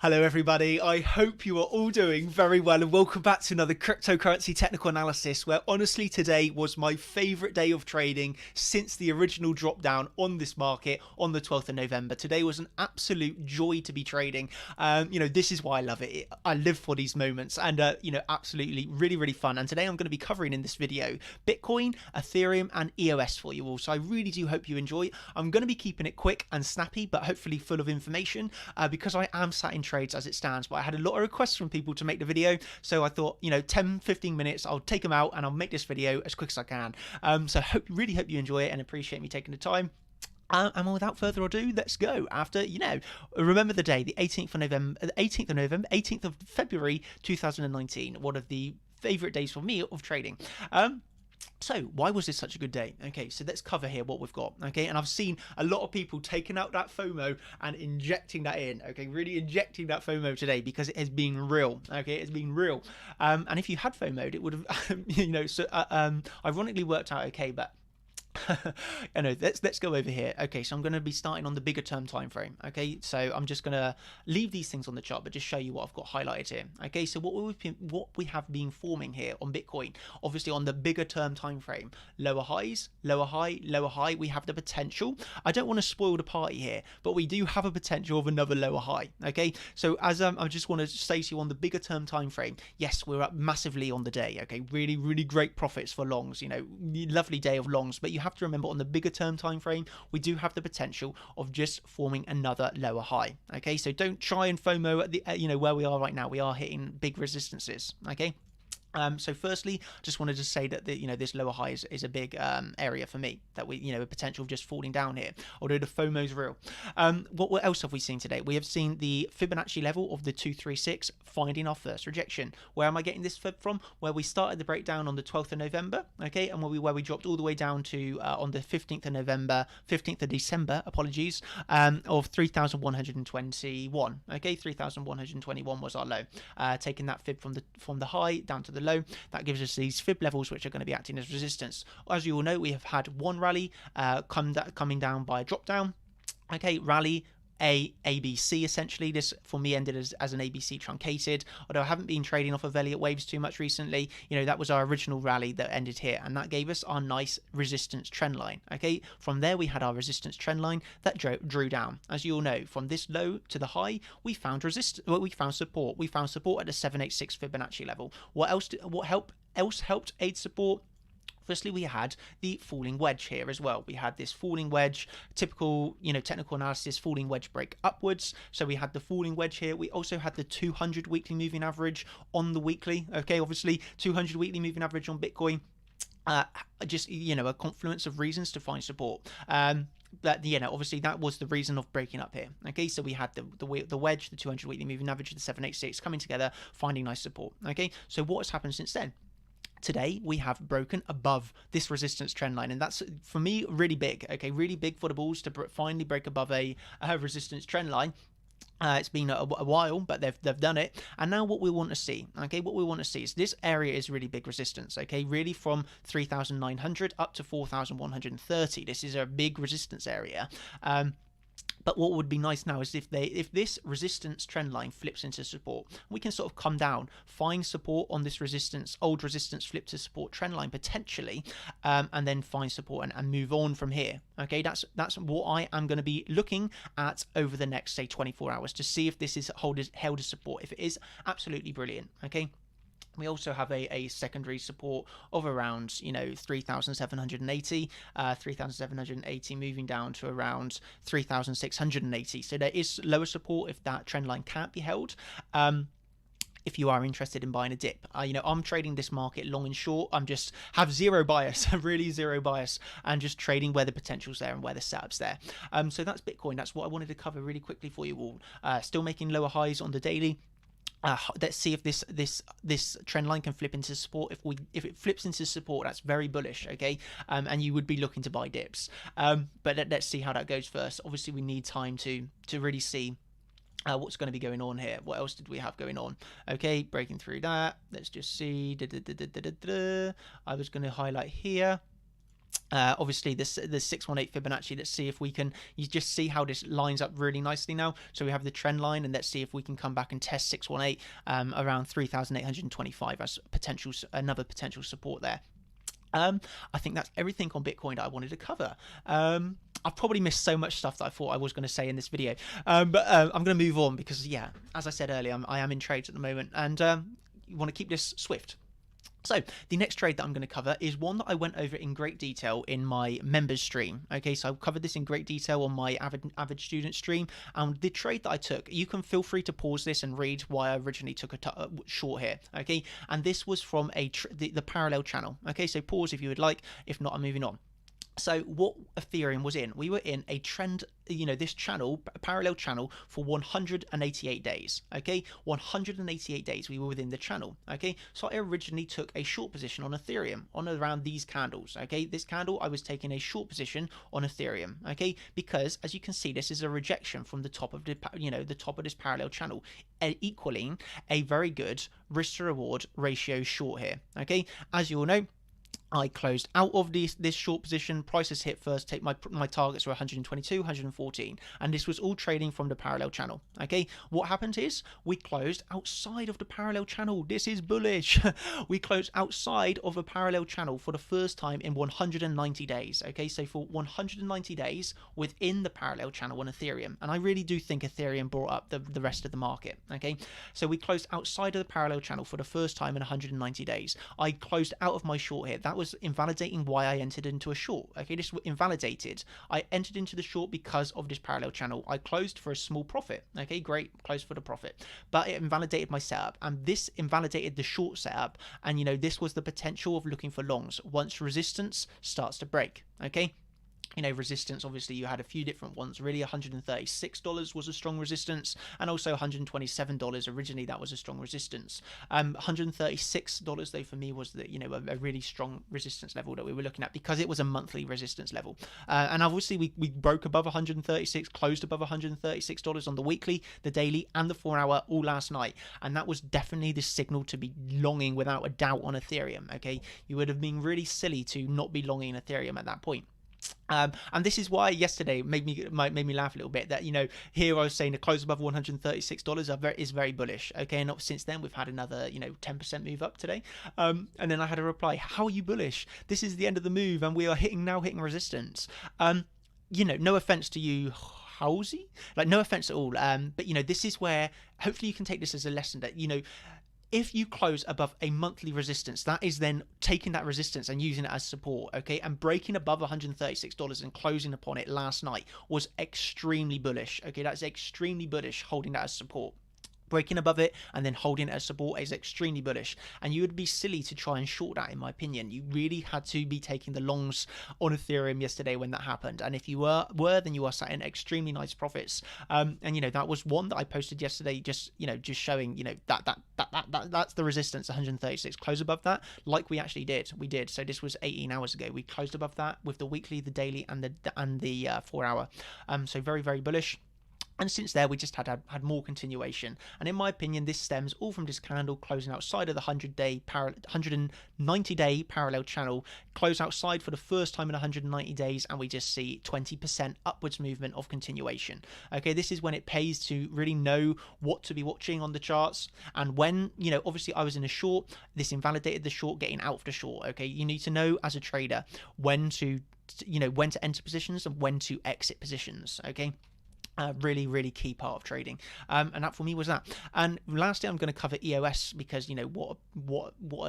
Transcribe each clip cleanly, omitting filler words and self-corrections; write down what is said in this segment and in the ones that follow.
Hello everybody, I hope you are all doing very well and welcome back to another cryptocurrency technical analysis where honestly today was my favourite day of trading since the original drop down on this market on the 12th of November. Today was an absolute joy to be trading. This is why I love it. I live for these moments and absolutely really fun. And today I'm going to be covering in this video Bitcoin, Ethereum and EOS for you all. So I really do hope you enjoy. I'm going to be keeping it quick and snappy but hopefully full of information because I am sat in trades as it stands, but I had a lot of requests from people to make the video, so I thought 10-15 minutes I'll take them out and I'll make this video as quick as I can. So really hope you enjoy it and appreciate me taking the time. And without further ado, let's go. After, remember the day, the 18th of February 2019, one of the favorite days for me of trading. So why was this such a good day? Okay, so let's cover here what we've got. Okay, and I've seen a lot of people taking out that FOMO and injecting that in. Okay, really injecting that FOMO today because it has been real. Okay, it's been real. And if you had FOMO'd, it would have, ironically worked out okay, but let's go over here. Okay, so I'm going to be starting on the bigger term time frame. Okay, so I'm just going to leave these things on the chart but just show you what I've got highlighted here. Okay, so what we have been forming here on Bitcoin, obviously on the bigger term time frame, lower highs, lower high, lower high. We have the potential, I don't want to spoil the party here, but we do have a potential of another lower high. Okay, so as I just want to say to you on the bigger term time frame, yes, we're up massively on the day. Okay, really great profits for longs, lovely day of longs, but you have to remember on the bigger term time frame we do have the potential of just forming another lower high. Okay, so don't try and FOMO at the where we are right now. We are hitting big resistances. Okay, so firstly, just wanted to say that this lower high is a big area for me, that we a potential of just falling down here, although the FOMO is real. What else have we seen today? We have seen the Fibonacci level of the 236 finding our first rejection. Where am I getting this fib from? Where we started the breakdown on the 12th of November, okay, and where we dropped all the way down to on the 15th of December, apologies, of 3,121. Okay, 3,121 was our low, taking that fib from the high down to the low. That gives us these fib levels which are going to be acting as resistance. As you all know, we have had one rally coming down by a drop down. Okay, rally ABC essentially. This for me ended as an ABC truncated, although I haven't been trading off of Elliott waves too much recently. That was our original rally that ended here, and that gave us our nice resistance trend line. Okay, from there we had our resistance trend line that drew down. As you all know, from this low to the high we found support. We found support at the 786 Fibonacci level. What else helped aid support? Firstly, we had the falling wedge here as well. We had this falling wedge, typical, technical analysis, falling wedge break upwards. So we had the falling wedge here. We also had the 200 weekly moving average on the weekly. Okay, obviously 200 weekly moving average on Bitcoin. Just, a confluence of reasons to find support. But obviously that was the reason of breaking up here. Okay, so we had the wedge, the 200 weekly moving average, the 786 coming together, finding nice support. Okay, so what has happened since then? Today we have broken above this resistance trend line, and that's for me really big. Okay, really big for the bulls to finally break above a resistance trend line. It's been a while, but they've done it. And now what we want to see, okay, what we want to see is this area is really big resistance, okay, really from 3,900 up to 4,130. This is a big resistance area. But what would be nice now is if this resistance trend line flips into support, we can sort of come down, find support on this old resistance flip to support trend line potentially, and then find support and move on from here. Okay, that's what I am going to be looking at over the next, say, 24 hours to see if this is held as support. If it is, absolutely brilliant. Okay. We also have a secondary support of around 3,780, 3,780 moving down to around 3,680. So there is lower support if that trend line can't be held. If you are interested in buying a dip, I'm trading this market long and short. I'm just have zero bias, really zero bias, and just trading where the potential's there and where the setup's there. So that's Bitcoin. That's what I wanted to cover really quickly for you all. Still making lower highs on the daily. Let's see if this trend line can flip into support. If it flips into support, that's very bullish, okay? And you would be looking to buy dips. But let's see how that goes first. Obviously, we need time to really see what's going to be going on here. What else did we have going on? Okay, breaking through that. Let's just see. I was going to highlight here. Obviously this 618 Fibonacci. Let's see if we can, you just see how this lines up really nicely now. So we have the trend line, and let's see if we can come back and test 618 around 3,825 as another potential support there. I think that's everything on Bitcoin that I wanted to cover. I've probably missed so much stuff that I thought I was going to say in this video, but I'm going to move on because, yeah, as I said earlier, I am in trades at the moment, and you want to keep this swift. So the next trade that I'm going to cover is one that I went over in great detail in my members stream. Okay, so I've covered this in great detail on my avid student stream. And the trade that I took, you can feel free to pause this and read why I originally took a short here. Okay, and this was from the parallel channel. Okay, so pause if you would like. If not, I'm moving on. So what Ethereum was in, we were in a trend, this channel, parallel channel, for 188 days. Okay, 188 days we were within the channel. Okay, so I originally took a short position on Ethereum on around these candles. Okay, this candle I was taking a short position on Ethereum. Okay, because as you can see, this is a rejection from the top of the top of this parallel channel, equaling a very good risk to reward ratio short here. Okay, as you all know, I closed out of this short position. Prices hit first. Take my targets were 122, 114, and this was all trading from the parallel channel. Okay, what happened is we closed outside of the parallel channel. This is bullish. We closed outside of a parallel channel for the first time in 190 days. Okay, so for 190 days within the parallel channel on Ethereum, and I really do think Ethereum brought up the rest of the market. Okay, so we closed outside of the parallel channel for the first time in 190 days. I closed out of my short here. That was invalidating why I entered into a short. Okay, this invalidated. I entered into the short because of this parallel channel. I closed for a small profit. Okay, great, closed for the profit, but it invalidated my setup, and this invalidated the short setup. And this was the potential of looking for longs once resistance starts to break. Okay, resistance, obviously you had a few different ones. Really, $136 was a strong resistance, and also $127 originally, that was a strong resistance. $136 though for me was a really strong resistance level that we were looking at, because it was a monthly resistance level. And obviously we broke above 136, closed above $136 on the weekly, the daily, and the 4-hour all last night, and that was definitely the signal to be longing without a doubt on Ethereum. Okay, you would have been really silly to not be longing Ethereum at that point. And this is why yesterday made me laugh a little bit, that here I was saying the close above $136 is very bullish. Okay, and since then we've had another 10% move up today, and then I had a reply, how are you bullish? This is the end of the move and we are now hitting resistance. No offense to you, Halsey, like no offense at all, but this is where hopefully you can take this as a lesson that if you close above a monthly resistance, that is then taking that resistance and using it as support. Okay, and breaking above $136 and closing upon it last night was extremely bullish. Okay, that's extremely bullish, holding that as support. Breaking above it and then holding it as support is extremely bullish, and you would be silly to try and short that, in my opinion. You really had to be taking the longs on Ethereum yesterday when that happened, and if you were then you are sat in extremely nice profits. And that was one that I posted yesterday, just showing that's the resistance, 136. Close above that, like we actually did. So this was 18 hours ago. We closed above that with the weekly, the daily, and the 4-hour. So very, very bullish. And since there, we just had more continuation. And in my opinion, this stems all from this candle closing outside of the 190-day parallel channel, close outside for the first time in 190 days, and we just see 20% upwards movement of continuation. Okay, this is when it pays to really know what to be watching on the charts. And when, obviously I was in a short, this invalidated the short, getting out of the short. Okay, you need to know as a trader when to enter positions and when to exit positions. Okay. Really, really key part of trading, and that for me was that. And lastly, I'm going to cover EOS, because what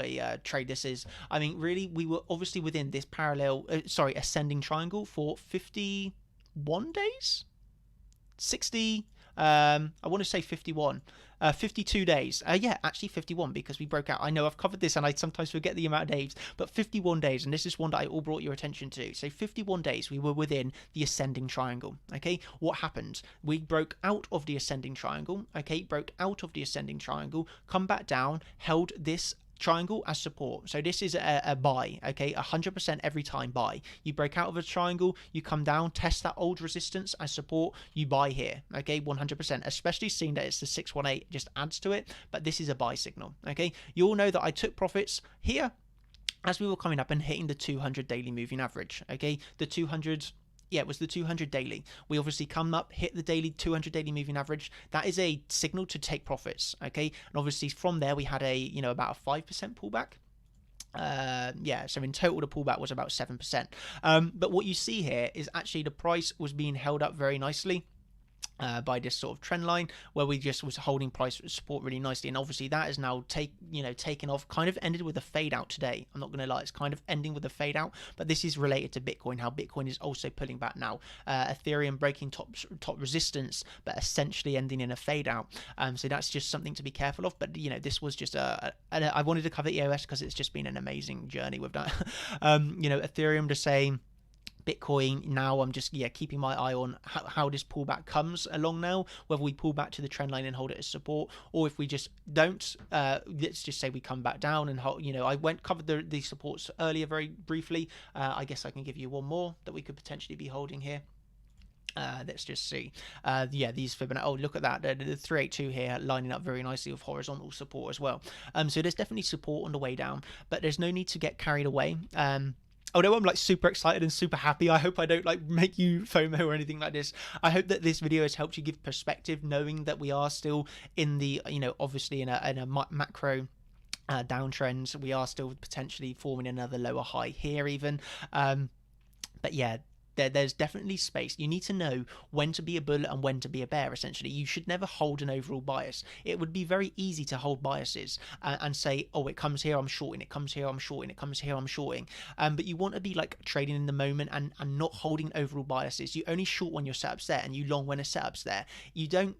a trade this is. I mean, really, we were obviously within this ascending triangle for 51 days, 60. I want to say 51. 52 days. Yeah, actually 51, because we broke out. I know I've covered this and I sometimes forget the amount of days, but 51 days, and this is one that I all brought your attention to. So 51 days we were within the ascending triangle. Okay, what happened? We broke out of the ascending triangle. Okay, come back down, held this triangle as support. So this is a buy. Okay, 100% every time buy. You break out of a triangle, you come down, test that old resistance as support, you buy here. Okay, 100%, especially seeing that it's the 618, just adds to it, but this is a buy signal. Okay, you all know that I took profits here as we were coming up and hitting the 200 daily moving average. Okay, the 200, yeah, it was the 200 daily. We obviously come up, hit the daily 200 daily moving average. That is a signal to take profits. Okay, and obviously from there we had a about a 5% pullback. Yeah, so in total the pullback was about 7%. But what you see here is actually the price was being held up very nicely by this sort of trend line, where we just was holding price support really nicely, and obviously that is now taken off, kind of ended with a fade out today. I'm not going to lie, it's kind of ending with a fade out, but this is related to Bitcoin, how Bitcoin is also pulling back now. Ethereum breaking top resistance, but essentially ending in a fade out. So that's just something to be careful of. But this was just I wanted to cover EOS because it's just been an amazing journey with that. Ethereum the same. Bitcoin now, I'm just keeping my eye on how this pullback comes along now, whether we pull back to the trend line and hold it as support, or if we just don't, let's just say we come back down and hold. I covered the supports earlier very briefly. I guess I can give you one more that we could potentially be holding here. Let's just see. These Fibonacci. Oh, look at that. The 382 here lining up very nicely with horizontal support as well. So there's definitely support on the way down, but there's no need to get carried away. Although I'm super excited and super happy, I hope I don't make you FOMO or anything like this. I hope that this video has helped you give perspective, knowing that we are still in the, obviously in a macro downtrend. We are still potentially forming another lower high here even. But yeah, there's definitely space. You need to know when to be a bull and when to be a bear, essentially. You should never hold an overall bias. It would be very easy to hold biases and say, oh, it comes here, I'm shorting, it comes here, I'm shorting, it comes here, I'm shorting. But you want to be trading in the moment and not holding overall biases. You only short when your setup's there and you long when a setup's there. You don't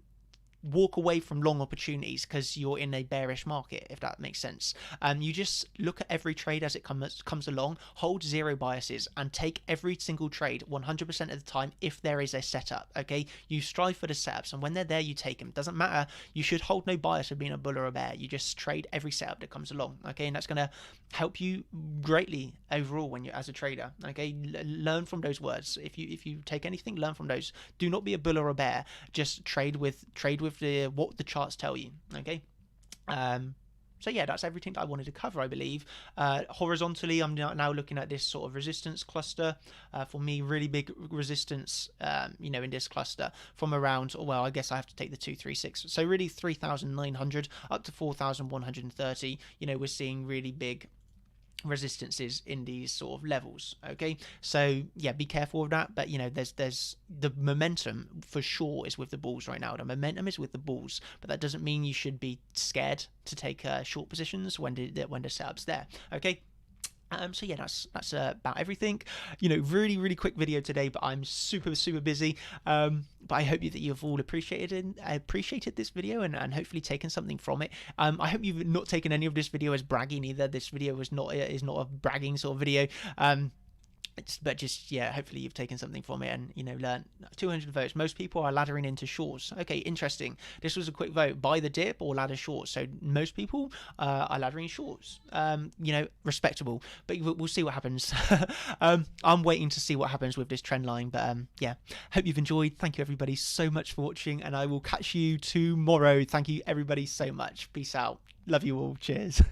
walk away from long opportunities because you're in a bearish market, if that makes sense. You just look at every trade as it comes along, hold zero biases, and take every single trade 100% of the time if there is a setup. Okay, you strive for the setups, and when they're there, you take them. Doesn't matter. You should hold no bias of being a bull or a bear. You just trade every setup that comes along. Okay, and that's going to help you greatly overall when you're as a trader. Okay, learn from those words. If you take anything, learn from those. Do not be a bull or a bear. Just trade with what the charts tell you. Okay. So yeah, that's everything that I wanted to cover, I believe. Horizontally, I'm now looking at this sort of resistance cluster. For me, really big resistance, in this cluster from around, well, I guess I have to take the 236. So really 3,900 up to 4,130. We're seeing really big resistances in these sort of levels. Okay, so yeah, be careful of that. But there's the momentum for sure is with the bulls right now. The momentum is with the bulls, but that doesn't mean you should be scared to take short positions when the setup's there. Okay. So yeah, that's about everything. Really, really quick video today, but I'm super busy. But I hope that you've all appreciated this video and hopefully taken something from it. I hope you've not taken any of this video as bragging either. This video is not a bragging sort of video. But just, yeah, hopefully you've taken something from it and, learned. 200 votes. Most people are laddering into shorts. Okay, interesting. This was a quick vote. Buy the dip or ladder shorts. So most people are laddering shorts. Respectable. But we'll see what happens. I'm waiting to see what happens with this trend line. But yeah, hope you've enjoyed. Thank you everybody so much for watching. And I will catch you tomorrow. Thank you everybody so much. Peace out. Love you all. Cheers.